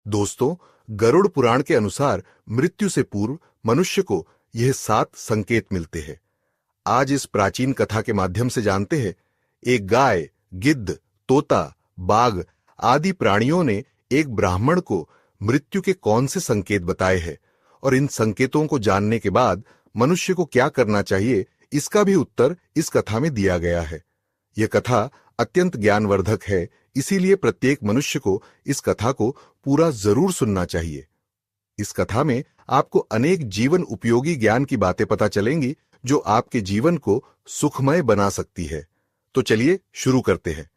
दोस्तों, गरुड़ पुराण के अनुसार मृत्यु से पूर्व मनुष्य को यह 7 संकेत मिलते हैं। आज इस प्राचीन कथा के माध्यम से जानते हैं, एक गाय, गिद्ध, तोता, बाघ आदि प्राणियों ने एक ब्राह्मण को मृत्यु के कौन से संकेत बताए हैं और इन संकेतों को जानने के बाद मनुष्य को क्या करना चाहिए, इसका भी उत्तर इस कथा में दिया गया है। यह कथा अत्यंत ज्ञानवर्धक है, इसीलिए प्रत्येक मनुष्य को इस कथा को पूरा जरूर सुनना चाहिए। इस कथा में आपको अनेक जीवन उपयोगी ज्ञान की बातें पता चलेंगी जो आपके जीवन को सुखमय बना सकती है। तो चलिए शुरू करते हैं।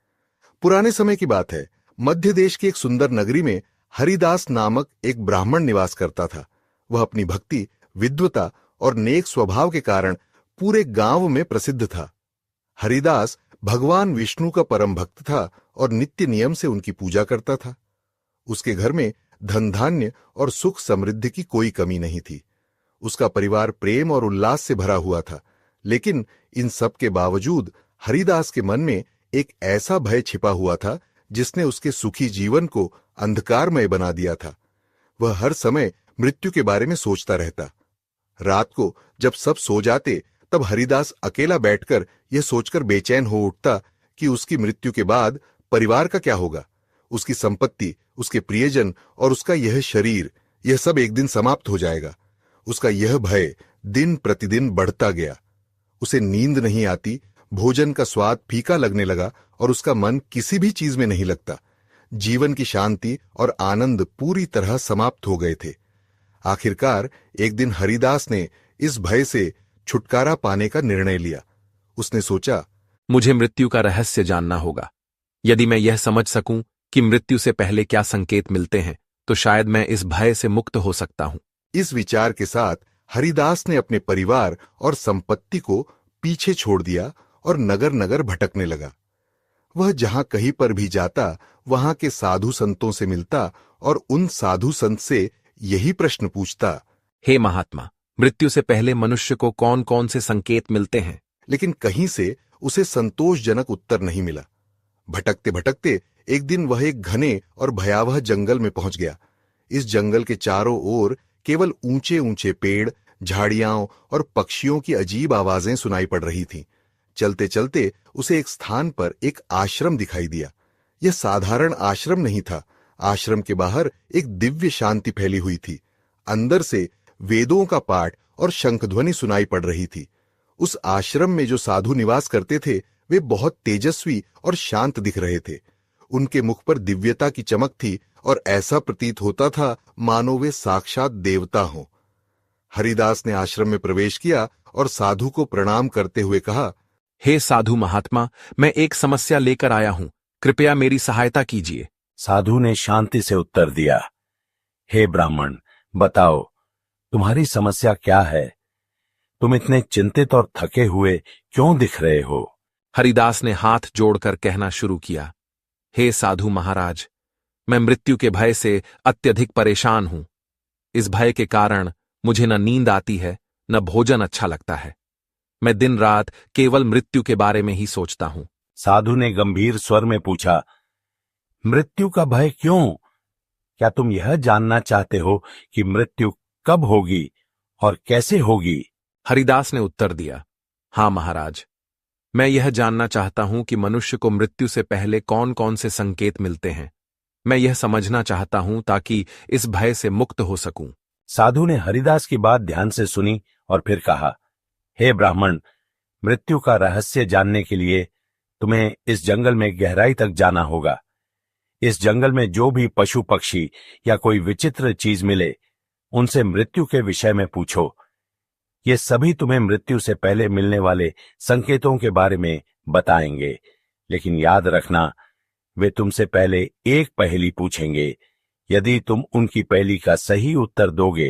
पुराने समय की बात है, मध्य देश की एक सुंदर नगरी में हरिदास नामक एक ब्राह्मण निवास करता था। वह अपनी भक्ति, विद्वता और नेक स्वभाव के कारण पूरे गांव में प्रसिद्ध था। हरिदास भगवान विष्णु का परम भक्त था और नित्य नियम से उनकी पूजा करता था। उसके घर में धन धान्य और सुख समृद्धि की कोई कमी नहीं थी। उसका परिवार प्रेम और उल्लास से भरा हुआ था, लेकिन इन सब के बावजूद हरिदास के मन में एक ऐसा भय छिपा हुआ था जिसने उसके सुखी जीवन को अंधकारमय बना दिया था। वह हर समय मृत्यु के बारे में सोचता रहता। रात को जब सब सो जाते, तब हरिदास अकेला बैठकर यह सोचकर बेचैन हो उठता कि उसकी मृत्यु के बाद परिवार का क्या होगा। उसकी संपत्ति, उसके प्रियजन और उसका यह शरीर, यह सब एक दिन समाप्त हो जाएगा। उसका यह भय दिन प्रतिदिन बढ़ता गया। उसे नींद नहीं आती, भोजन का स्वाद फीका लगने लगा और उसका मन किसी भी चीज में नहीं लगता। जीवन की शांति और आनंद पूरी तरह समाप्त हो गए थे। आखिरकार एक दिन हरिदास ने इस भय से छुटकारा पाने का निर्णय लिया। उसने सोचा, मुझे मृत्यु का रहस्य जानना होगा। यदि मैं यह समझ सकूं कि मृत्यु से पहले क्या संकेत मिलते हैं, तो शायद मैं इस भय से मुक्त हो सकता हूं। इस विचार के साथ हरिदास ने अपने परिवार और संपत्ति को पीछे छोड़ दिया और नगर नगर भटकने लगा। वह जहां कहीं पर भी जाता, वहां के साधु संतों से मिलता और उन साधु संत से यही प्रश्न पूछता, हे महात्मा, मृत्यु से पहले मनुष्य को कौन कौन से संकेत मिलते हैं? लेकिन कहीं से उसे संतोषजनक उत्तर नहीं मिला। भटकते भटकते एक दिन वह एक घने और भयावह जंगल में पहुंच गया। इस जंगल के चारों ओर केवल ऊंचे ऊंचे पेड़, झाड़ियां और पक्षियों की अजीब आवाजें सुनाई पड़ रही थीं। चलते चलते उसे एक स्थान पर एक आश्रम दिखाई दिया। यह साधारण आश्रम नहीं था। आश्रम के बाहर एक दिव्य शांति फैली हुई थी। अंदर से वेदों का पाठ और शंखध्वनि सुनाई पड़ रही थी। उस आश्रम में जो साधु निवास करते थे, वे बहुत तेजस्वी और शांत दिख रहे थे। उनके मुख पर दिव्यता की चमक थी और ऐसा प्रतीत होता था मानो वे साक्षात देवता हों। हरिदास ने आश्रम में प्रवेश किया और साधु को प्रणाम करते हुए कहा, हे साधु महात्मा, मैं एक समस्या लेकर आया हूं, कृपया मेरी सहायता कीजिए। साधु ने शांति से उत्तर दिया, हे ब्राह्मण, बताओ तुम्हारी समस्या क्या है? तुम इतने चिंतित और थके हुए क्यों दिख रहे हो? हरिदास ने हाथ जोड़कर कहना शुरू किया, हे साधु महाराज, मैं मृत्यु के भय से अत्यधिक परेशान हूं। इस भय के कारण मुझे न नींद आती है, न भोजन अच्छा लगता है। मैं दिन रात केवल मृत्यु के बारे में ही सोचता हूं। साधु ने गंभीर स्वर में पूछा, मृत्यु का भय क्यों? क्या तुम यह जानना चाहते हो कि मृत्यु कब होगी और कैसे होगी? हरिदास ने उत्तर दिया, हां महाराज, मैं यह जानना चाहता हूं कि मनुष्य को मृत्यु से पहले कौन कौन से संकेत मिलते हैं। मैं यह समझना चाहता हूं ताकि इस भय से मुक्त हो सकूं। साधु ने हरिदास की बात ध्यान से सुनी और फिर कहा, हे ब्राह्मण, मृत्यु का रहस्य जानने के लिए तुम्हें इस जंगल में गहराई तक जाना होगा। इस जंगल में जो भी पशु पक्षी या कोई विचित्र चीज मिले, उनसे मृत्यु के विषय में पूछो। ये सभी तुम्हें मृत्यु से पहले मिलने वाले संकेतों के बारे में बताएंगे, लेकिन याद रखना, वे तुमसे पहले एक पहेली पूछेंगे। यदि तुम उनकी पहेली का सही उत्तर दोगे,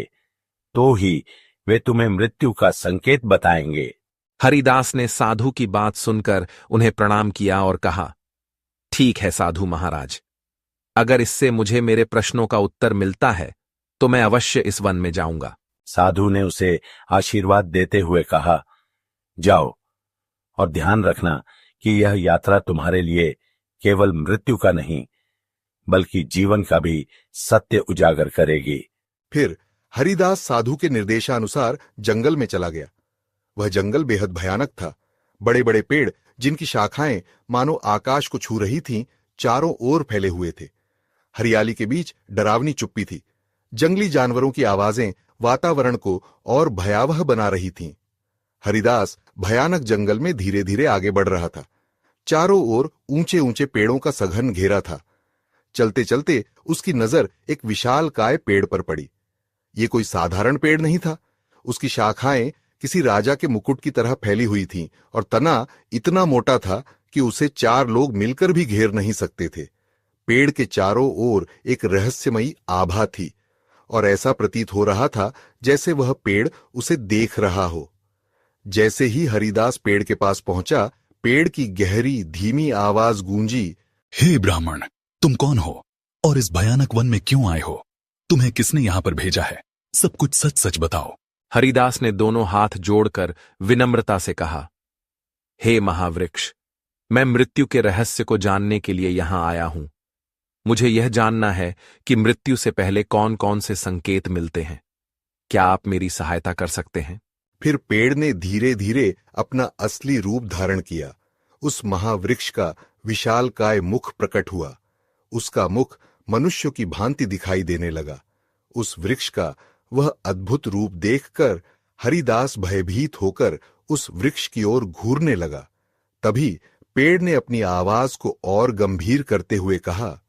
तो ही वे तुम्हें मृत्यु का संकेत बताएंगे। हरिदास ने साधु की बात सुनकर उन्हें प्रणाम किया और कहा, ठीक है साधु महाराज, अगर इससे मुझे मेरे प्रश्नों का उत्तर मिलता है तो मैं अवश्य इस वन में जाऊंगा। साधु ने उसे आशीर्वाद देते हुए कहा, जाओ और ध्यान रखना कि यह यात्रा तुम्हारे लिए केवल मृत्यु का नहीं, बल्कि जीवन का भी सत्य उजागर करेगी। फिर हरिदास साधु के निर्देशानुसार जंगल में चला गया। वह जंगल बेहद भयानक था। बड़े बड़े पेड़ जिनकी शाखाएं मानो आकाश को छू रही थीं, चारों ओर फैले हुए थे। हरियाली के बीच डरावनी चुप्पी थी। जंगली जानवरों की आवाजें वातावरण को और भयावह बना रही थीं। हरिदास भयानक जंगल में धीरे धीरे आगे बढ़ रहा था। चारों ओर ऊंचे ऊंचे पेड़ों का सघन घेरा था। चलते चलते उसकी नजर एक विशालकाय पेड़ पर पड़ी। ये कोई साधारण पेड़ नहीं था। उसकी शाखाएं किसी राजा के मुकुट की तरह फैली हुई थीं और तना इतना मोटा था कि उसे 4 लोग मिलकर भी घेर नहीं सकते थे। पेड़ के चारों ओर एक रहस्यमयी आभा थी और ऐसा प्रतीत हो रहा था जैसे वह पेड़ उसे देख रहा हो। जैसे ही हरिदास पेड़ के पास पहुंचा, पेड़ की गहरी धीमी आवाज गूंजी, हे ब्राह्मण, तुम कौन हो और इस भयानक वन में क्यों आए हो? तुम्हें किसने यहां पर भेजा है? सब कुछ सच सच बताओ। हरिदास ने दोनों हाथ जोड़कर विनम्रता से कहा, हे महावृक्ष, मैं मृत्यु के रहस्य को जानने के लिए यहां आया हूं। मुझे यह जानना है कि मृत्यु से पहले कौन कौन से संकेत मिलते हैं। क्या आप मेरी सहायता कर सकते हैं? फिर पेड़ ने धीरे धीरे अपना असली रूप धारण किया। उस महावृक्ष का विशालकाय मुख प्रकट हुआ। उसका मुख मनुष्य की भांति दिखाई देने लगा। उस वृक्ष का वह अद्भुत रूप देखकर हरिदास भयभीत होकर उस वृक्ष की ओर घूरने लगा। तभी पेड़ ने अपनी आवाज को और गंभीर करते हुए कहा,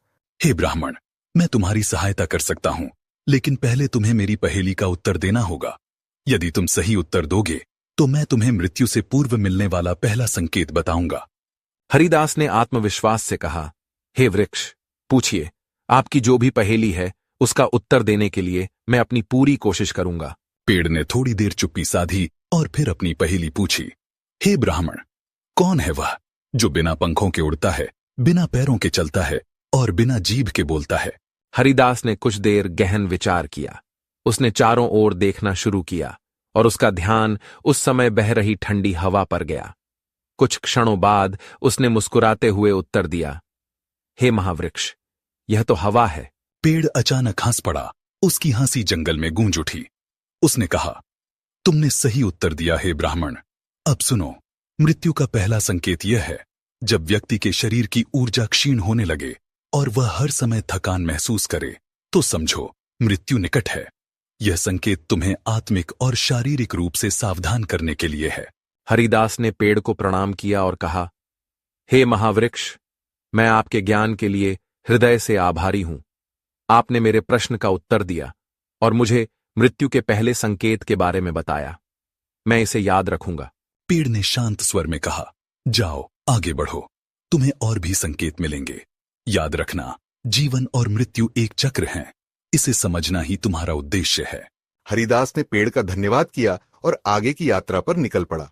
हे ब्राह्मण, मैं तुम्हारी सहायता कर सकता हूं, लेकिन पहले तुम्हें मेरी पहेली का उत्तर देना होगा। यदि तुम सही उत्तर दोगे तो मैं तुम्हें मृत्यु से पूर्व मिलने वाला पहला संकेत बताऊंगा। हरिदास ने आत्मविश्वास से कहा, हे वृक्ष, पूछिए, आपकी जो भी पहेली है उसका उत्तर देने के लिए मैं अपनी पूरी कोशिश करूंगा। पेड़ ने थोड़ी देर चुप्पी साधी और फिर अपनी पहेली पूछी, हे ब्राह्मण, कौन है वह जो बिना पंखों के उड़ता है, बिना पैरों के चलता है और बिना जीभ के बोलता है? हरिदास ने कुछ देर गहन विचार किया। उसने चारों ओर देखना शुरू किया और उसका ध्यान उस समय बह रही ठंडी हवा पर गया। कुछ क्षणों बाद उसने मुस्कुराते हुए उत्तर दिया, हे महावृक्ष, यह तो हवा है। पेड़ अचानक हंस पड़ा। उसकी हंसी जंगल में गूंज उठी। उसने कहा, तुमने सही उत्तर दिया हे ब्राह्मण। अब सुनो, मृत्यु का पहला संकेत यह है जब व्यक्ति के शरीर की ऊर्जा क्षीण होने लगे और वह हर समय थकान महसूस करे, तो समझो मृत्यु निकट है। यह संकेत तुम्हें आत्मिक और शारीरिक रूप से सावधान करने के लिए है। हरिदास ने पेड़ को प्रणाम किया और कहा, हे महावृक्ष, मैं आपके ज्ञान के लिए हृदय से आभारी हूं। आपने मेरे प्रश्न का उत्तर दिया और मुझे मृत्यु के पहले संकेत के बारे में बताया। मैं इसे याद रखूंगा। पेड़ ने शांत स्वर में कहा, जाओ आगे बढ़ो, तुम्हें और भी संकेत मिलेंगे। याद रखना, जीवन और मृत्यु एक चक्र हैं। इसे समझना ही तुम्हारा उद्देश्य है। हरिदास ने पेड़ का धन्यवाद किया और आगे की यात्रा पर निकल पड़ा।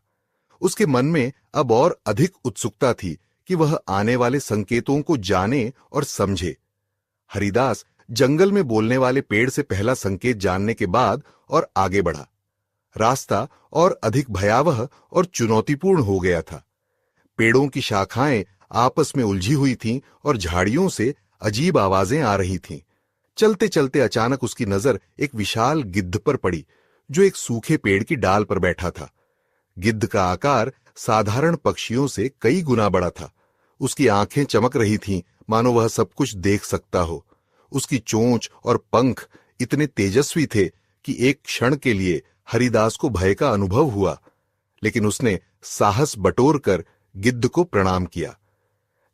उसके मन में अब और अधिक उत्सुकता थी कि वह आने वाले संकेतों को जाने और समझे। हरिदास जंगल में बोलने वाले पेड़ से पहला संकेत जानने के बाद और आगे बढ़ा। रास्ता और अधिक भयावह और चुनौतीपूर्ण हो गया था। पेड़ों की शाखाएं आपस में उलझी हुई थीं और झाड़ियों से अजीब आवाजें आ रही थीं। चलते चलते अचानक उसकी नजर एक विशाल गिद्ध पर पड़ी जो एक सूखे पेड़ की डाल पर बैठा था। गिद्ध का आकार साधारण पक्षियों से कई गुना बड़ा था। उसकी आंखें चमक रही थीं, मानो वह सब कुछ देख सकता हो। उसकी चोंच और पंख इतने तेजस्वी थे कि एक क्षण के लिए हरिदास को भय का अनुभव हुआ, लेकिन उसने साहस बटोरकर गिद्ध को प्रणाम किया।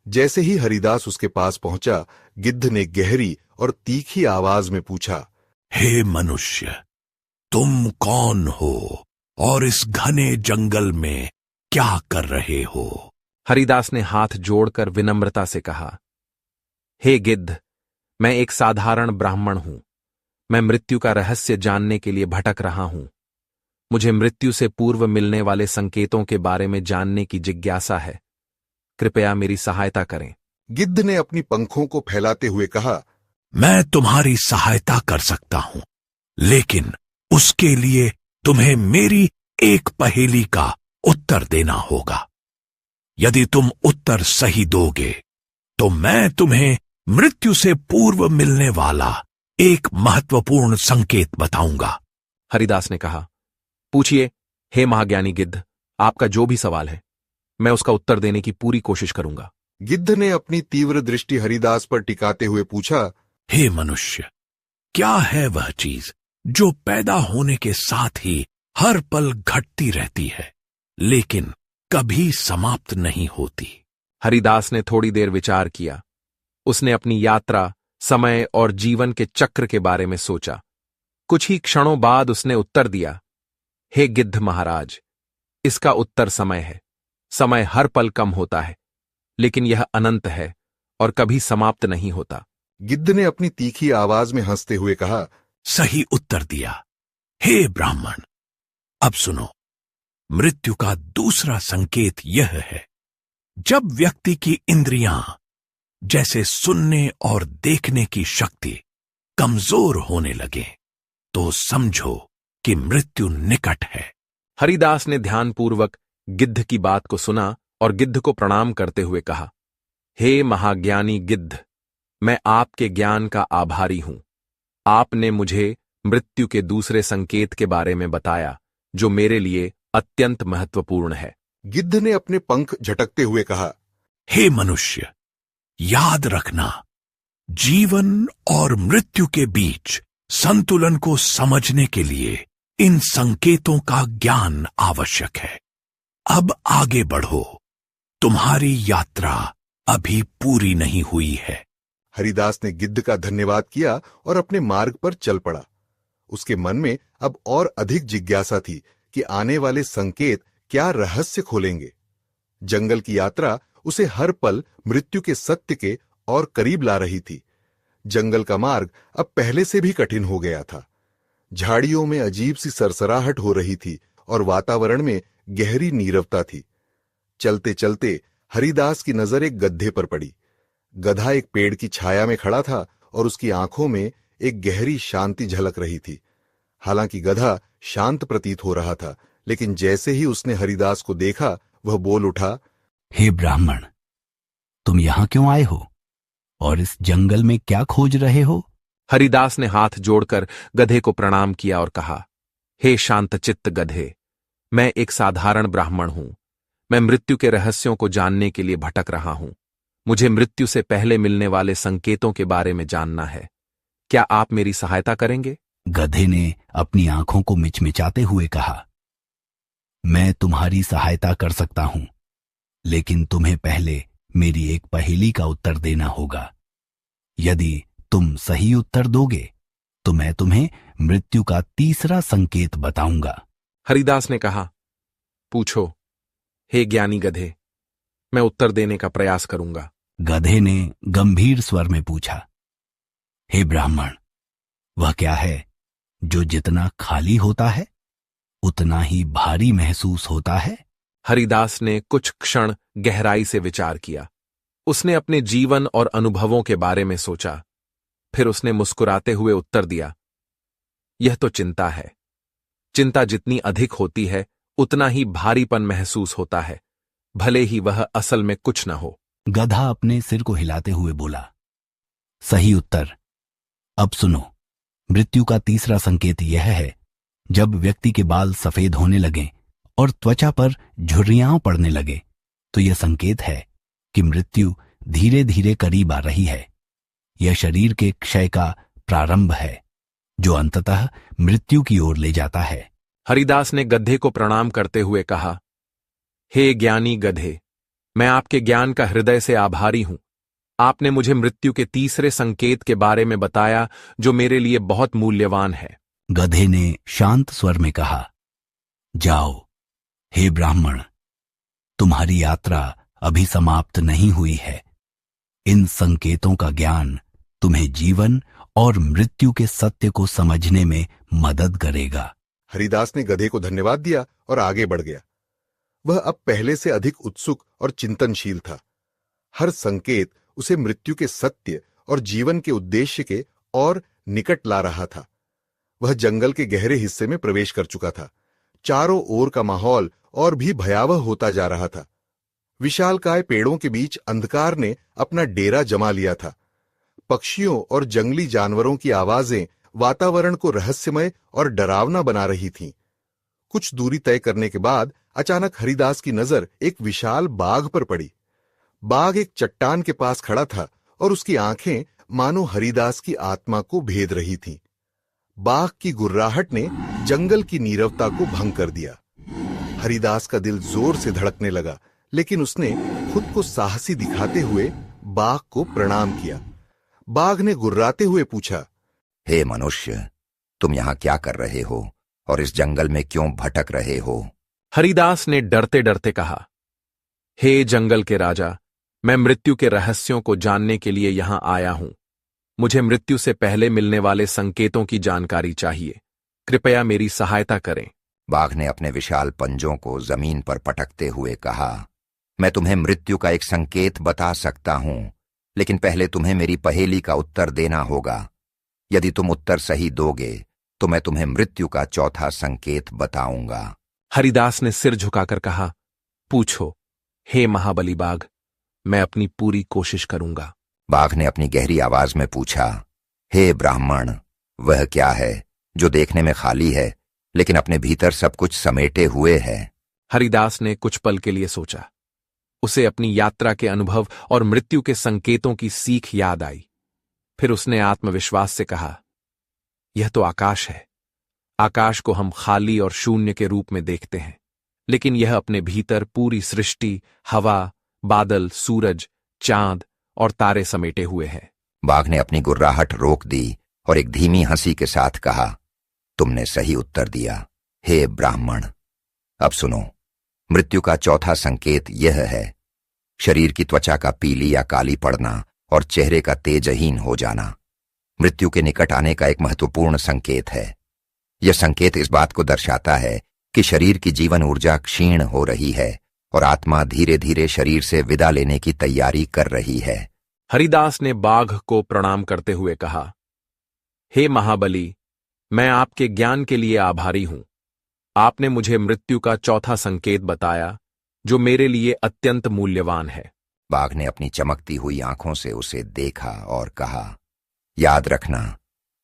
जैसे ही हरिदास उसके पास पहुंचा, गिद्ध ने गहरी और तीखी आवाज में पूछा, हे मनुष्य, तुम कौन हो और इस घने जंगल में क्या कर रहे हो? हरिदास ने हाथ जोड़कर विनम्रता से कहा, हे गिद्ध, मैं एक साधारण ब्राह्मण हूं। मैं मृत्यु का रहस्य जानने के लिए भटक रहा हूं। मुझे मृत्यु से पूर्व मिलने वाले संकेतों के बारे में जानने की जिज्ञासा है। कृपया मेरी सहायता करें। गिद्ध ने अपनी पंखों को फैलाते हुए कहा, मैं तुम्हारी सहायता कर सकता हूं, लेकिन उसके लिए तुम्हें मेरी एक पहेली का उत्तर देना होगा। यदि तुम उत्तर सही दोगे तो मैं तुम्हें मृत्यु से पूर्व मिलने वाला एक महत्वपूर्ण संकेत बताऊंगा। हरिदास ने कहा, पूछिए हे महाज्ञानी गिद्ध, आपका जो भी सवाल है मैं उसका उत्तर देने की पूरी कोशिश करूंगा। गिद्ध ने अपनी तीव्र दृष्टि हरिदास पर टिकाते हुए पूछा, हे मनुष्य, क्या है वह चीज जो पैदा होने के साथ ही हर पल घटती रहती है लेकिन कभी समाप्त नहीं होती? हरिदास ने थोड़ी देर विचार किया। उसने अपनी यात्रा, समय और जीवन के चक्र के बारे में सोचा। कुछ ही क्षणों बाद उसने उत्तर दिया, हे गिद्ध महाराज, इसका उत्तर समय है। समय हर पल कम होता है लेकिन यह अनंत है और कभी समाप्त नहीं होता। गिद्ध ने अपनी तीखी आवाज में हंसते हुए कहा, सही उत्तर दिया। हे ब्राह्मण, अब सुनो, मृत्यु का दूसरा संकेत यह है, जब व्यक्ति की इंद्रियां जैसे सुनने और देखने की शक्ति कमजोर होने लगे तो समझो कि मृत्यु निकट है। हरिदास ने ध्यानपूर्वक गिद्ध की बात को सुना और गिद्ध को प्रणाम करते हुए कहा, हे महाज्ञानी गिद्ध, मैं आपके ज्ञान का आभारी हूं। आपने मुझे मृत्यु के दूसरे संकेत के बारे में बताया जो मेरे लिए अत्यंत महत्वपूर्ण है। गिद्ध ने अपने पंख झटकते हुए कहा, हे मनुष्य, याद रखना, जीवन और मृत्यु के बीच संतुलन को समझने के लिए इन संकेतों का ज्ञान आवश्यक है। अब आगे बढ़ो, तुम्हारी यात्रा अभी पूरी नहीं हुई है। हरिदास ने गिद्ध का धन्यवाद किया और अपने मार्ग पर चल पड़ा। उसके मन में अब और अधिक जिज्ञासा थी कि आने वाले संकेत क्या रहस्य खोलेंगे। जंगल की यात्रा उसे हर पल मृत्यु के सत्य के और करीब ला रही थी। जंगल का मार्ग अब पहले से भी कठिन हो गया था। झाड़ियों में अजीब सी सरसराहट हो रही थी और वातावरण में गहरी नीरवता थी। चलते चलते हरिदास की नजर एक गधे पर पड़ी। गधा एक पेड़ की छाया में खड़ा था और उसकी आंखों में एक गहरी शांति झलक रही थी। हालांकि गधा शांत प्रतीत हो रहा था, लेकिन जैसे ही उसने हरिदास को देखा वह बोल उठा, हे ब्राह्मण, तुम यहां क्यों आए हो और इस जंगल में क्या खोज रहे हो? हरिदास ने हाथ जोड़कर गधे को प्रणाम किया और कहा, हे शांतचित्त गधे, मैं एक साधारण ब्राह्मण हूं। मैं मृत्यु के रहस्यों को जानने के लिए भटक रहा हूं। मुझे मृत्यु से पहले मिलने वाले संकेतों के बारे में जानना है। क्या आप मेरी सहायता करेंगे? गधे ने अपनी आंखों को मिचमिचाते हुए कहा, मैं तुम्हारी सहायता कर सकता हूं, लेकिन तुम्हें पहले मेरी एक पहेली का उत्तर देना होगा। यदि तुम सही उत्तर दोगे तो मैं तुम्हें मृत्यु का तीसरा संकेत बताऊंगा। हरिदास ने कहा, पूछो हे ज्ञानी गधे, मैं उत्तर देने का प्रयास करूंगा। गधे ने गंभीर स्वर में पूछा, हे ब्राह्मण, वह क्या है जो जितना खाली होता है उतना ही भारी महसूस होता है? हरिदास ने कुछ क्षण गहराई से विचार किया। उसने अपने जीवन और अनुभवों के बारे में सोचा। फिर उसने मुस्कुराते हुए उत्तर दिया, यह तो चिंता है। चिंता जितनी अधिक होती है उतना ही भारीपन महसूस होता है, भले ही वह असल में कुछ न हो। गधा अपने सिर को हिलाते हुए बोला, सही उत्तर। अब सुनो, मृत्यु का तीसरा संकेत यह है, जब व्यक्ति के बाल सफेद होने लगें और त्वचा पर झुर्रियां पड़ने लगे तो यह संकेत है कि मृत्यु धीरे धीरे करीब आ रही है। यह शरीर के क्षय का प्रारंभ है जो अंततः मृत्यु की ओर ले जाता है। हरिदास ने गधे को प्रणाम करते हुए कहा, हे ज्ञानी गधे, मैं आपके ज्ञान का हृदय से आभारी हूं। आपने मुझे मृत्यु के तीसरे संकेत के बारे में बताया जो मेरे लिए बहुत मूल्यवान है। गधे ने शांत स्वर में कहा, जाओ हे ब्राह्मण, तुम्हारी यात्रा अभी समाप्त नहीं हुई है। इन संकेतों का ज्ञान तुम्हें जीवन और मृत्यु के सत्य को समझने में मदद करेगा। हरिदास ने गधे को धन्यवाद दिया और आगे बढ़ गया। वह अब पहले से अधिक उत्सुक और चिंतनशील था। हर संकेत उसे मृत्यु के सत्य और जीवन के उद्देश्य के और निकट ला रहा था। वह जंगल के गहरे हिस्से में प्रवेश कर चुका था। चारों ओर का माहौल और भी भयावह होता जा रहा था। विशालकाय पेड़ों के बीच अंधकार ने अपना डेरा जमा लिया था। पक्षियों और जंगली जानवरों की आवाजें वातावरण को रहस्यमय और डरावना बना रही थीं। कुछ दूरी तय करने के बाद अचानक हरिदास की नजर एक विशाल बाघ पर पड़ी। बाघ एक चट्टान के पास खड़ा था और उसकी आंखें मानो हरिदास की आत्मा को भेद रही थीं। बाघ की गुर्राहट ने जंगल की नीरवता को भंग कर दिया। हरिदास का दिल जोर से धड़कने लगा, लेकिन उसने खुद को साहसी दिखाते हुए बाघ को प्रणाम किया। बाघ ने गुर्राते हुए पूछा, हे मनुष्य, तुम यहां क्या कर रहे हो और इस जंगल में क्यों भटक रहे हो? हरिदास ने डरते डरते कहा, हे जंगल के राजा, मैं मृत्यु के रहस्यों को जानने के लिए यहां आया हूं। मुझे मृत्यु से पहले मिलने वाले संकेतों की जानकारी चाहिए। कृपया मेरी सहायता करें। बाघ ने अपने विशाल पंजों को जमीन पर पटकते हुए कहा, मैं तुम्हें मृत्यु का एक संकेत बता सकता हूं, लेकिन पहले तुम्हें मेरी पहेली का उत्तर देना होगा। यदि तुम उत्तर सही दोगे तो मैं तुम्हें मृत्यु का चौथा संकेत बताऊंगा। हरिदास ने सिर झुकाकर कहा, पूछो हे महाबली बाघ, मैं अपनी पूरी कोशिश करूंगा। बाघ ने अपनी गहरी आवाज में पूछा, हे ब्राह्मण, वह क्या है जो देखने में खाली है लेकिन अपने भीतर सब कुछ समेटे हुए है? हरिदास ने कुछ पल के लिए सोचा। उसे अपनी यात्रा के अनुभव और मृत्यु के संकेतों की सीख याद आई। फिर उसने आत्मविश्वास से कहा, यह तो आकाश है। आकाश को हम खाली और शून्य के रूप में देखते हैं, लेकिन यह अपने भीतर पूरी सृष्टि, हवा, बादल, सूरज, चांद और तारे समेटे हुए है। बाघ ने अपनी गुर्राहट रोक दी और एक धीमी हंसी के साथ कहा, तुमने सही उत्तर दिया, हे ब्राह्मण। अब सुनो, मृत्यु का चौथा संकेत यह है, शरीर की त्वचा का पीली या काली पड़ना और चेहरे का तेजहीन हो जाना मृत्यु के निकट आने का एक महत्वपूर्ण संकेत है। यह संकेत इस बात को दर्शाता है कि शरीर की जीवन ऊर्जा क्षीण हो रही है और आत्मा धीरे धीरे शरीर से विदा लेने की तैयारी कर रही है। हरिदास ने बाघ को प्रणाम करते हुए कहा, हे महाबली, मैं आपके ज्ञान के लिए आभारी हूं। आपने मुझे मृत्यु का चौथा संकेत बताया, जो मेरे लिए अत्यंत मूल्यवान है। बाघ ने अपनी चमकती हुई आंखों से उसे देखा और कहा, याद रखना,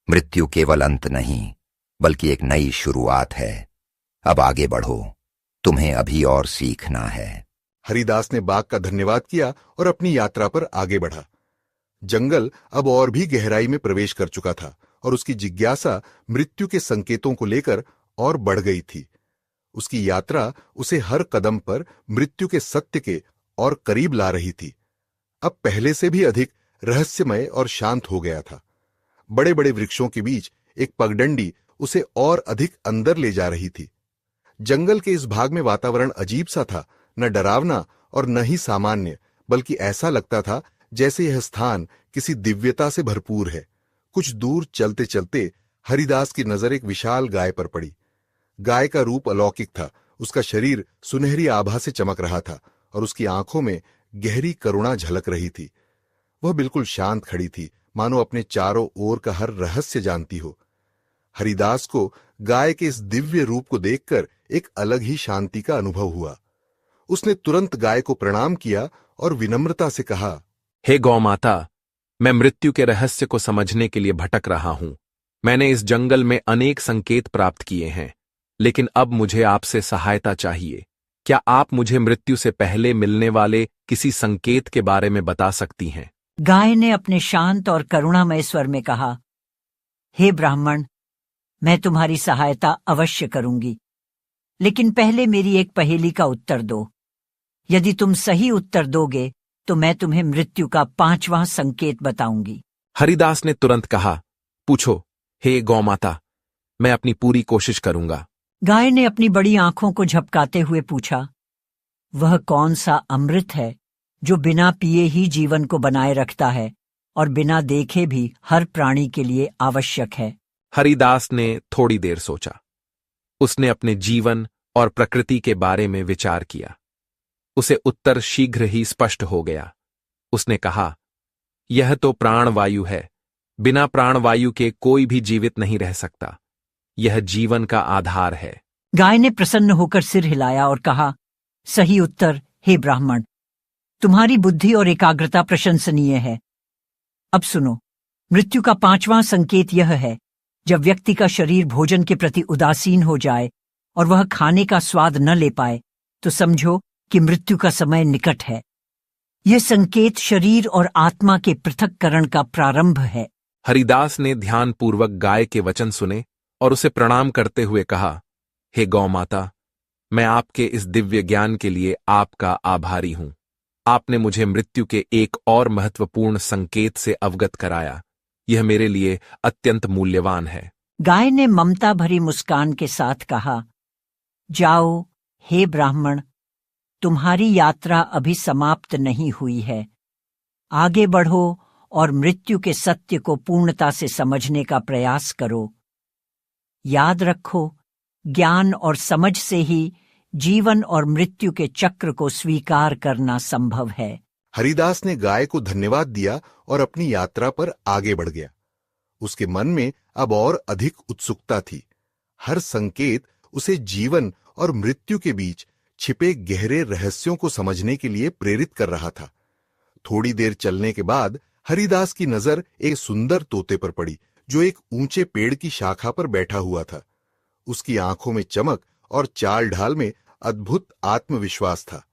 मृत्यु केवल अंत नहीं बल्कि एक नई शुरुआत है। अब आगे बढ़ो, तुम्हें अभी और सीखना है। हरिदास ने बाघ का धन्यवाद किया और अपनी यात्रा पर आगे बढ़ा। जंगल अब और भी गहराई में प्रवेश कर चुका था और उसकी जिज्ञासा मृत्यु के संकेतों को लेकर और बढ़ गई थी। उसकी यात्रा उसे हर कदम पर मृत्यु के सत्य के और करीब ला रही थी। अब पहले से भी अधिक रहस्यमय और शांत हो गया था। बड़े बड़े वृक्षों के बीच एक पगडंडी उसे और अधिक अंदर ले जा रही थी। जंगल के इस भाग में वातावरण अजीब सा था, न डरावना और न ही सामान्य, बल्कि ऐसा लगता था जैसे यह स्थान किसी दिव्यता से भरपूर है। कुछ दूर चलते चलते हरिदास की नजर एक विशाल गाय पर पड़ी। गाय का रूप अलौकिक था। उसका शरीर सुनहरी आभा से चमक रहा था और उसकी आंखों में गहरी करुणा झलक रही थी। वह बिल्कुल शांत खड़ी थी, मानो अपने चारों ओर का हर रहस्य जानती हो। हरिदास को गाय के इस दिव्य रूप को देखकर एक अलग ही शांति का अनुभव हुआ। उसने तुरंत गाय को प्रणाम किया और विनम्रता से कहा, हे गौ माता, मैं मृत्यु के रहस्य को समझने के लिए भटक रहा हूं। मैंने इस जंगल में अनेक संकेत प्राप्त किए हैं, लेकिन अब मुझे आपसे सहायता चाहिए। क्या आप मुझे मृत्यु से पहले मिलने वाले किसी संकेत के बारे में बता सकती हैं? गाय ने अपने शांत और करुणामय स्वर में कहा, हे ब्राह्मण, मैं तुम्हारी सहायता अवश्य करूंगी, लेकिन पहले मेरी एक पहेली का उत्तर दो। यदि तुम सही उत्तर दोगे तो मैं तुम्हें मृत्यु का 5वां संकेत बताऊंगी। हरिदास ने तुरंत कहा, पूछो हे गौ माता, मैं अपनी पूरी कोशिश करूंगा। गाय ने अपनी बड़ी आंखों को झपकाते हुए पूछा, वह कौन सा अमृत है जो बिना पिए ही जीवन को बनाए रखता है और बिना देखे भी हर प्राणी के लिए आवश्यक है? हरिदास ने थोड़ी देर सोचा। उसने अपने जीवन और प्रकृति के बारे में विचार किया। उसे उत्तर शीघ्र ही स्पष्ट हो गया। उसने कहा, यह तो प्राणवायु है। बिना प्राणवायु के कोई भी जीवित नहीं रह सकता। यह जीवन का आधार है। गाय ने प्रसन्न होकर सिर हिलाया और कहा, सही उत्तर हे ब्राह्मण। तुम्हारी बुद्धि और एकाग्रता प्रशंसनीय है। अब सुनो, मृत्यु का 5वां संकेत यह है, जब व्यक्ति का शरीर भोजन के प्रति उदासीन हो जाए और वह खाने का स्वाद न ले पाए, तो समझो कि मृत्यु का समय निकट है। यह संकेत शरीर और आत्मा के पृथक्करण का प्रारंभ है। हरिदास ने ध्यानपूर्वक गाय के वचन सुने और उसे प्रणाम करते हुए कहा, हे गौ माता, मैं आपके इस दिव्य ज्ञान के लिए आपका आभारी हूं। आपने मुझे मृत्यु के एक और महत्वपूर्ण संकेत से अवगत कराया। यह मेरे लिए अत्यंत मूल्यवान है। गाय ने ममता भरी मुस्कान के साथ कहा, जाओ हे ब्राह्मण, तुम्हारी यात्रा अभी समाप्त नहीं हुई है। आगे बढ़ो और मृत्यु के सत्य को पूर्णता से समझने का प्रयास करो। याद रखो, ज्ञान और समझ से ही जीवन और मृत्यु के चक्र को स्वीकार करना संभव है। हरिदास ने गाय को धन्यवाद दिया और अपनी यात्रा पर आगे बढ़ गया। उसके मन में अब और अधिक उत्सुकता थी। हर संकेत उसे जीवन और मृत्यु के बीच छिपे गहरे रहस्यों को समझने के लिए प्रेरित कर रहा था। थोड़ी देर चलने के बाद हरिदास की नजर एक सुंदर तोते पर पड़ी, जो एक ऊंचे पेड़ की शाखा पर बैठा हुआ था। उसकी आंखों में चमक और चाल ढाल में अद्भुत आत्मविश्वास था।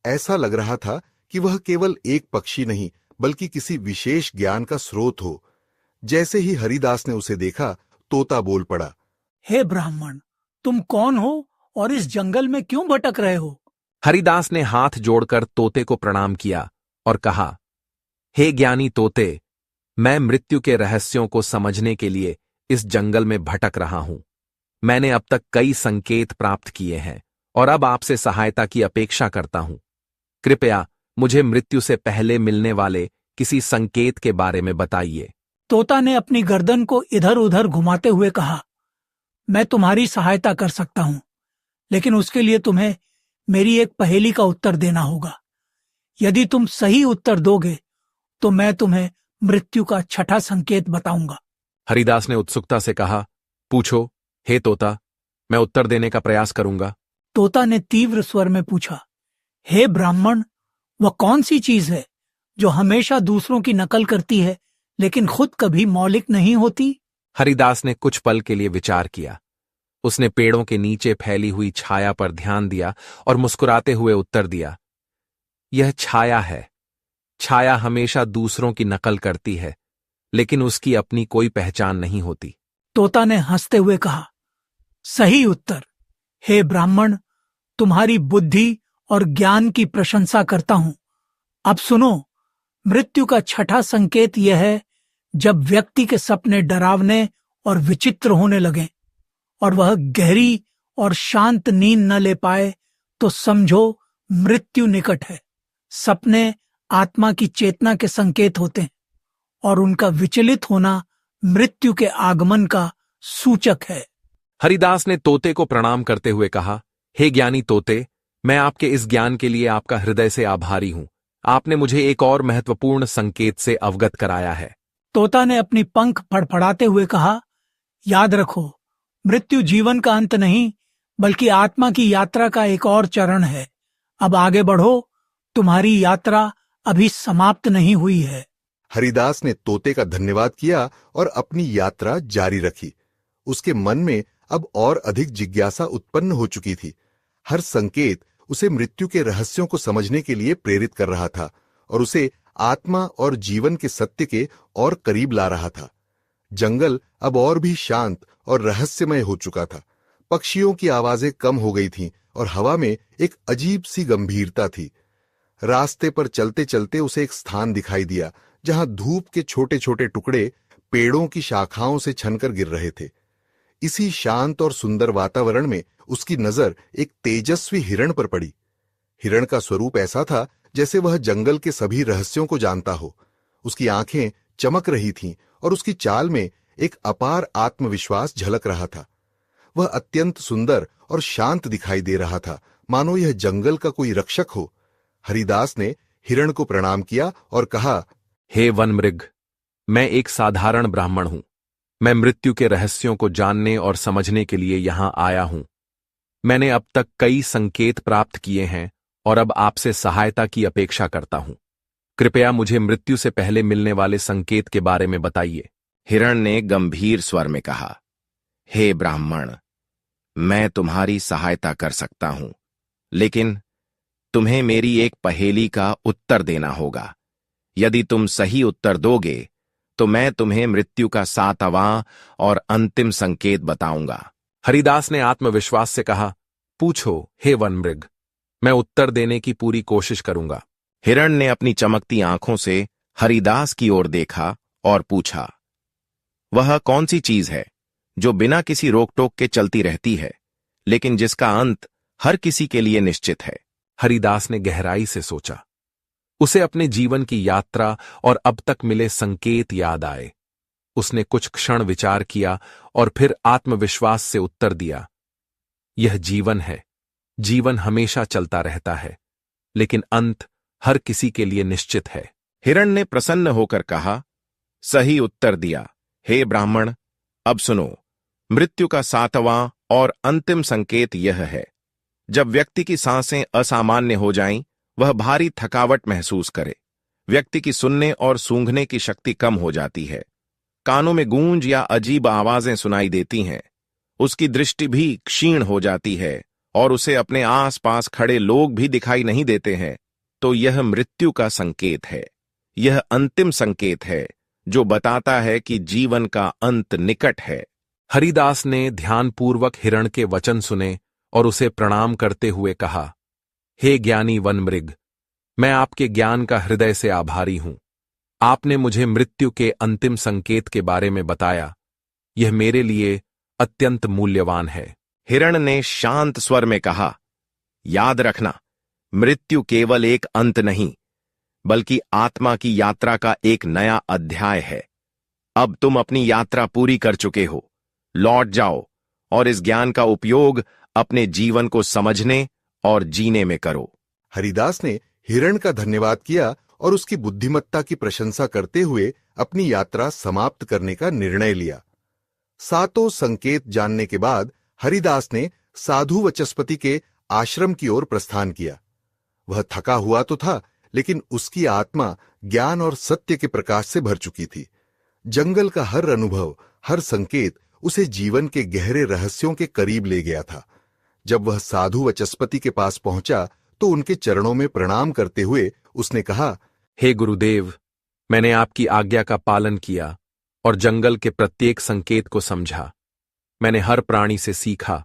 ऐसा लग रहा था कि वह केवल एक पक्षी नहीं, बल्कि किसी विशेष ज्ञान का स्रोत हो। जैसे ही हरिदास ने उसे देखा, तोता बोल पड़ा, हे ब्राह्मण, तुम कौन हो और इस जंगल में क्यों भटक रहे हो? हरिदास ने हाथ जोड़कर तोते को प्रणाम किया और कहा, हे ज्ञानी तोते, मैं मृत्यु के रहस्यों को समझने के लिए इस जंगल में भटक रहा हूं। मैंने अब तक कई संकेत प्राप्त किए हैं और अब आपसे सहायता की अपेक्षा करता हूं। कृपया मुझे मृत्यु से पहले मिलने वाले किसी संकेत के बारे में बताइए। तोता ने अपनी गर्दन को इधर उधर घुमाते हुए कहा, मैं तुम्हारी सहायता कर सकता हूं, लेकिन उसके लिए तुम्हें मेरी एक पहेली का उत्तर देना होगा। यदि तुम सही उत्तर दोगे तो मैं तुम्हें मृत्यु का 6ठा संकेत बताऊंगा। हरिदास ने उत्सुकता से कहा, पूछो हे तोता, मैं उत्तर देने का प्रयास करूंगा। तोता ने तीव्र स्वर में पूछा, हे ब्राह्मण, वह कौन सी चीज है जो हमेशा दूसरों की नकल करती है लेकिन खुद कभी मौलिक नहीं होती? हरिदास ने कुछ पल के लिए विचार किया। उसने पेड़ों के नीचे फैली हुई छाया पर ध्यान दिया और मुस्कुराते हुए उत्तर दिया, यह छाया है। छाया हमेशा दूसरों की नकल करती है, लेकिन उसकी अपनी कोई पहचान नहीं होती। तोता ने हंसते हुए कहा, सही उत्तर। हे ब्राह्मण, तुम्हारी बुद्धि और ज्ञान की प्रशंसा करता हूं। अब सुनो, मृत्यु का 6ठा संकेत यह है, जब व्यक्ति के सपने डरावने और विचित्र होने लगें और वह गहरी और शांत नींद न ले पाए, तो समझो मृत्यु निकट है। सपने आत्मा की चेतना के संकेत होते हैं और उनका विचलित होना मृत्यु के आगमन का सूचक है। हरिदास ने तोते को प्रणाम करते हुए कहा, हे ज्ञानी तोते, मैं आपके इस ज्ञान के लिए आपका हृदय से आभारी हूं। आपने मुझे एक और महत्वपूर्ण संकेत से अवगत कराया है। तोता ने अपनी पंख फड़फड़ाते हुए कहा, याद रखो, मृत्यु जीवन का अंत नहीं, बल्कि आत्मा की यात्रा का एक और चरण है। अब आगे बढ़ो, तुम्हारी यात्रा अभी समाप्त नहीं हुई है। हरिदास ने तोते का धन्यवाद किया और अपनी यात्रा जारी रखी। उसके मन में अब और अधिक जिज्ञासा उत्पन्न हो चुकी थी। हर संकेत उसे मृत्यु के रहस्यों को समझने के लिए प्रेरित कर रहा था और उसे आत्मा और जीवन के सत्य के और करीब ला रहा था। जंगल अब और भी शांत और रहस्यमय हो चुका था। पक्षियों की आवाजें कम हो गई थीं और हवा में एक अजीब सी गंभीरता थी। रास्ते पर चलते चलते उसे एक स्थान दिखाई दिया जहां धूप के छोटे छोटे टुकड़े पेड़ों की शाखाओं से छनकर गिर रहे थे। इसी शांत और सुंदर वातावरण में उसकी नजर एक तेजस्वी हिरण पर पड़ी। हिरण का स्वरूप ऐसा था जैसे वह जंगल के सभी रहस्यों को जानता हो। उसकी आंखें चमक रही थीं और उसकी चाल में एक अपार आत्मविश्वास झलक रहा था। वह अत्यंत सुंदर और शांत दिखाई दे रहा था, मानो यह जंगल का कोई रक्षक हो। हरिदास ने हिरण को प्रणाम किया और कहा, हे वन मृग, मैं एक साधारण ब्राह्मण हूं। मैं मृत्यु के रहस्यों को जानने और समझने के लिए यहां आया हूं। मैंने अब तक कई संकेत प्राप्त किए हैं और अब आपसे सहायता की अपेक्षा करता हूं। कृपया मुझे मृत्यु से पहले मिलने वाले संकेत के बारे में बताइए। हिरण ने गंभीर स्वर में कहा, हे ब्राह्मण, मैं तुम्हारी सहायता कर सकता हूं, लेकिन तुम्हें मेरी एक पहेली का उत्तर देना होगा। यदि तुम सही उत्तर दोगे तो मैं तुम्हें मृत्यु का 7वां और अंतिम संकेत बताऊंगा। हरिदास ने आत्मविश्वास से कहा, पूछो हे वनमृग, मैं उत्तर देने की पूरी कोशिश करूंगा। हिरण ने अपनी चमकती आंखों से हरिदास की ओर देखा और पूछा, वह कौन सी चीज है जो बिना किसी रोक टोक के चलती रहती है, लेकिन जिसका अंत हर किसी के लिए निश्चित है? हरिदास ने गहराई से सोचा। उसे अपने जीवन की यात्रा और अब तक मिले संकेत याद आए। उसने कुछ क्षण विचार किया और फिर आत्मविश्वास से उत्तर दिया, यह जीवन है। जीवन हमेशा चलता रहता है, लेकिन अंत हर किसी के लिए निश्चित है। हिरण ने प्रसन्न होकर कहा, सही उत्तर दिया, हे ब्राह्मण। अब सुनो, मृत्यु का 7वां और अंतिम संकेत यह है, जब व्यक्ति की सांसें असामान्य हो जाएं, वह भारी थकावट महसूस करे। व्यक्ति की सुनने और सूंघने की शक्ति कम हो जाती है। कानों में गूंज या अजीब आवाजें सुनाई देती हैं। उसकी दृष्टि भी क्षीण हो जाती है और उसे अपने आसपास खड़े लोग भी दिखाई नहीं देते हैं। तो यह मृत्यु का संकेत है। यह अंतिम संकेत है जो बताता है कि जीवन का अंत निकट है। हरिदास ने ध्यानपूर्वक हिरण के वचन सुने और उसे प्रणाम करते हुए कहा, हे ज्ञानी वनमृग, मैं आपके ज्ञान का हृदय से आभारी हूं। आपने मुझे मृत्यु के अंतिम संकेत के बारे में बताया। यह मेरे लिए अत्यंत मूल्यवान है। हिरण ने शांत स्वर में कहा, याद रखना, मृत्यु केवल एक अंत नहीं, बल्कि आत्मा की यात्रा का एक नया अध्याय है। अब तुम अपनी यात्रा पूरी कर चुके हो। लौट जाओ और इस ज्ञान का उपयोग अपने जीवन को समझने और जीने में करो। हरिदास ने हिरण का धन्यवाद किया और उसकी बुद्धिमत्ता की प्रशंसा करते हुए अपनी यात्रा समाप्त करने का निर्णय लिया। 7 संकेत जानने के बाद हरिदास ने साधु वचस्पति के आश्रम की ओर प्रस्थान किया। वह थका हुआ तो था, लेकिन उसकी आत्मा ज्ञान और सत्य के प्रकाश से भर चुकी थी। जंगल का हर अनुभव, हर संकेत उसे जीवन के गहरे रहस्यों के करीब ले गया था। जब वह साधु वचस्पति के पास पहुंचा तो उनके चरणों में प्रणाम करते हुए उसने कहा, हे गुरुदेव, मैंने आपकी आज्ञा का पालन किया और जंगल के प्रत्येक संकेत को समझा। मैंने हर प्राणी से सीखा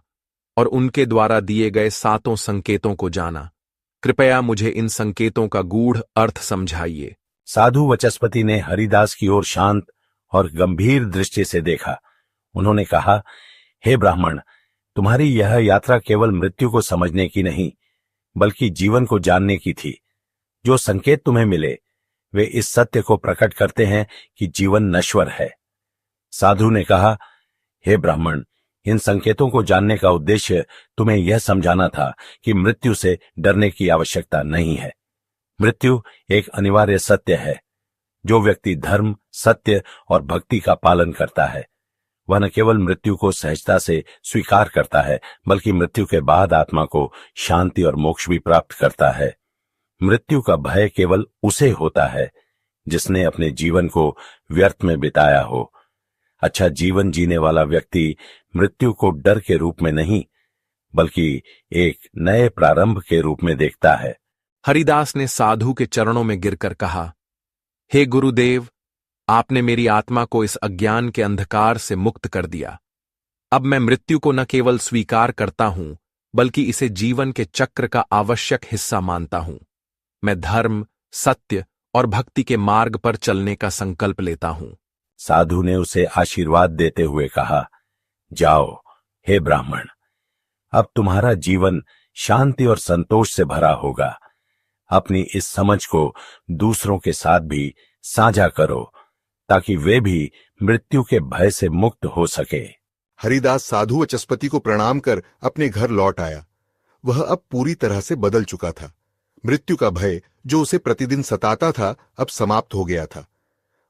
और उनके द्वारा दिए गए 7 संकेतों को जाना। कृपया मुझे इन संकेतों का गूढ़ अर्थ समझाइए। साधु वचस्पति ने हरिदास की ओर शांत और गंभीर दृष्टि से देखा। उन्होंने कहा, हे ब्राह्मण, तुम्हारी यह यात्रा केवल मृत्यु को समझने की नहीं, बल्कि जीवन को जानने की थी। जो संकेत तुम्हें मिले वे इस सत्य को प्रकट करते हैं कि जीवन नश्वर है। साधु ने कहा, हे ब्राह्मण, इन संकेतों को जानने का उद्देश्य तुम्हें यह समझाना था कि मृत्यु से डरने की आवश्यकता नहीं है। मृत्यु एक अनिवार्य सत्य है। जो व्यक्ति धर्म, सत्य और भक्ति का पालन करता है, वह न केवल मृत्यु को सहजता से स्वीकार करता है, बल्कि मृत्यु के बाद आत्मा को शांति और मोक्ष भी प्राप्त करता है। मृत्यु का भय केवल उसे होता है जिसने अपने जीवन को व्यर्थ में बिताया हो। अच्छा जीवन जीने वाला व्यक्ति मृत्यु को डर के रूप में नहीं, बल्कि एक नए प्रारंभ के रूप में देखता है। हरिदास ने साधु के चरणों में गिरकर कहा, हे गुरुदेव, आपने मेरी आत्मा को इस अज्ञान के अंधकार से मुक्त कर दिया। अब मैं मृत्यु को न केवल स्वीकार करता हूं, बल्कि इसे जीवन के चक्र का आवश्यक हिस्सा मानता हूं। मैं धर्म, सत्य और भक्ति के मार्ग पर चलने का संकल्प लेता हूं। साधु ने उसे आशीर्वाद देते हुए कहा, जाओ हे ब्राह्मण, अब तुम्हारा जीवन शांति और संतोष से भरा होगा। अपनी इस समझ को दूसरों के साथ भी साझा करो, ताकि वे भी मृत्यु के भय से मुक्त हो सके। हरिदास साधु वचस्पति को प्रणाम कर अपने घर लौट आया। वह अब पूरी तरह से बदल चुका था। मृत्यु का भय जो उसे प्रतिदिन सताता था, अब समाप्त हो गया था।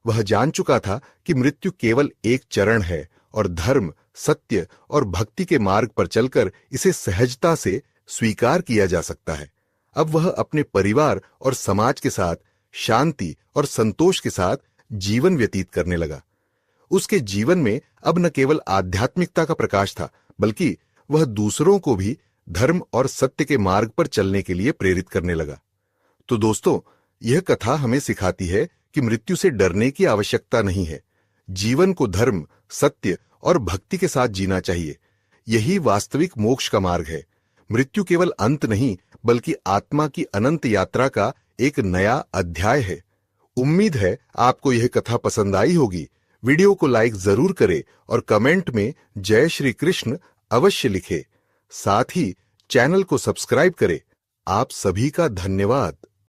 वह जान चुका था कि मृत्यु केवल एक चरण है और धर्म, सत्य और भक्ति के मार्ग पर चलकर इसे सहजता से स्वीकार किया जा सकता है। अब वह अपने परिवार और समाज के साथ शांति और संतोष के साथ जीवन व्यतीत करने लगा। उसके जीवन में अब न केवल आध्यात्मिकता का प्रकाश था, बल्कि वह दूसरों को भी धर्म और सत्य के मार्ग पर चलने के लिए प्रेरित करने लगा। तो दोस्तों, यह कथा हमें सिखाती है कि मृत्यु से डरने की आवश्यकता नहीं है। जीवन को धर्म, सत्य और भक्ति के साथ जीना चाहिए। यही वास्तविक मोक्ष का मार्ग है। मृत्यु केवल अंत नहीं, बल्कि आत्मा की अनंत यात्रा का एक नया अध्याय है। उम्मीद है आपको यह कथा पसंद आई होगी। वीडियो को लाइक जरूर करें और कमेंट में जय श्री कृष्ण अवश्य लिखें। साथ ही चैनल को सब्सक्राइब करें। आप सभी का धन्यवाद।